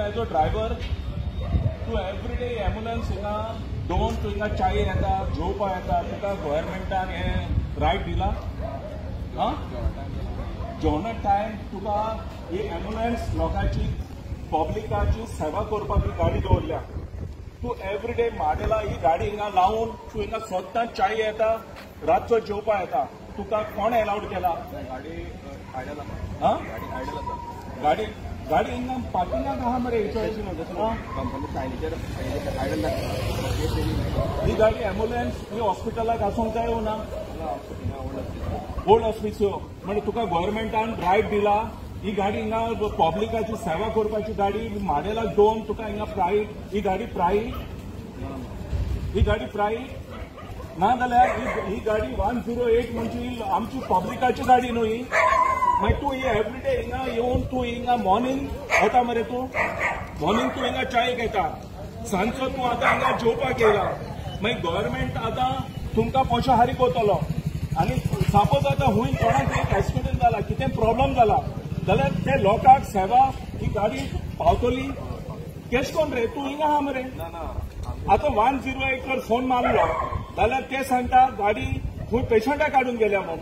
as a driver तू everyday ambulance हिंगा दोन तू हिंगा चाये येता जेवपा येता तुका गव्हर्मेंटान हे रायट दिला जेवणा टायम तुका ही एम्ब्युलन्स लोकांची पब्लिकाची सेवा करपाक ही गाडी दवरल्या तू एवरीडे माडेला ही गाडी हिंगा लावून तू हिंगा स्वता चाय येता रातचो जेवपा येता तुका कोण अलाउड केला गाडी आयडल हा गाडी आयडल आसा गाडी गाडी हिंगा पार्किंगाक आहा मरे कंपनी सायनीचेर आयडल दाखयता ही गाडी एम्ब्युलन्स ही हॉस्पिटलाक आसूंक जाय ना ओल्ड ऑफिसो म्हणजे तुका गव्हर्मेंटान रायट दिला ही गाडी हिंगा पब्लिकाची सेवा करपाची गाडी माडेलाक दोन तुका हिंगा प्रायवेट ही गाडी प्रायवेट ना जाल्यार ही गाडी 108 म्हणजे आमची पब्लिकाची गाडी न्हू ही मागीर तू ही एवरीडे हिंगा येवन तू हिंगा मॉर्निंग येता मरे तू मॉर्निंग तू हिंगा चायेक येता सांजचो तू आतां हिंगा जेवपाक येयला मागीर गव्हर्मेंट आतां तुमकां पयशे हारी कोतलो आनी सपोज आतां हुंय कोणाक एक एक्सिडेंट जाला कितें प्रॉब्लम जाला जाल्यार ते लोकांक सेवा ही गाडी पावतली केश कोन रे तू हिंगा आहा मरे आतां 108 वर फोन मारलो जाल्यार ते सांगता गाडी खूब पेशंटाक काडून गेल्या म्हणून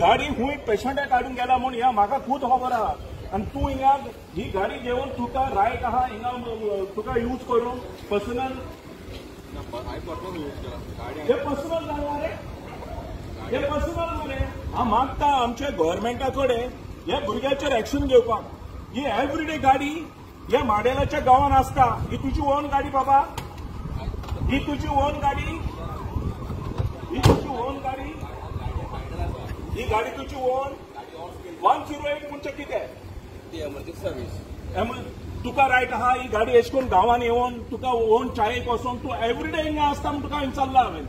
गाडी खूब पेशंटाक काडून गेला म्हणून ह्या म्हाका खूब खबर आहा आनी तू हिंगा ही गाडी घेवन तुका रायट आहा हिंगा तुका यूज करून पर्सनल हे पर्सनल जालें रे हे पर्सनल मरे हांव मागता आमच्या गव्हर्मेंटा कडेन ह्या भुरग्याचेर एक्शन घेवपाक ही एवरीडे गाडी ह्या माडेलाच्या गांवांत आसता ही तुजी ओन गाडी बाबा ही तुजी ओन गाडी ही गाडी तुजी ओन 108 म्हणजे कितें ती एमर्जन्सी सर्वीस तुका रायट आहा ही गाडी अशें करून गांवांत येवन तुका ओन चायेक वचोन तू एवरीडे हिंगा आसता म्हूण तुका विचारला हांवें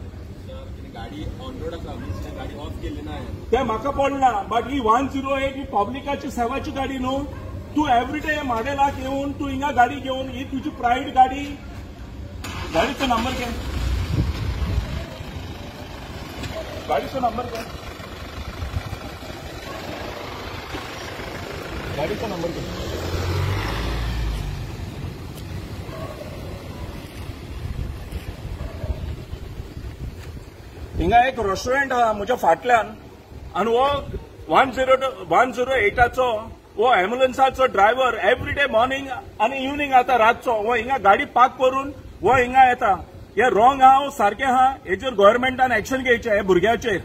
गाडी ऑन रोड आसा मीन्स गाडी ऑफ केली ना ते म्हाका पडना बट ही 108 ही पब्लिकाची सेवाची गाडी न्हू तू एवरीडे माडेलाक येवन तू हिंगा गाडी घेवन ही तुजी प्रायवेट गाडी गाडीचो नंबर घे गाडीचो नंबर घे गाडीचो नंबर घे हिंगा एक रेस्टॉरंट आहा म्हज्या फाटल्यान आनी हो 108 वो एम्ब्युलन्साचो ड्रायव्हर एवरीडे मॉर्निंग आनी इव्हनिंग आता रातचो वो हिंगा गाडी पार्क करून वो हिंगा येता हे रॉंग आहा सारकें आहा हेचेर गव्हर्मेंटान एक्शन घेवचें हे भुरग्याचेर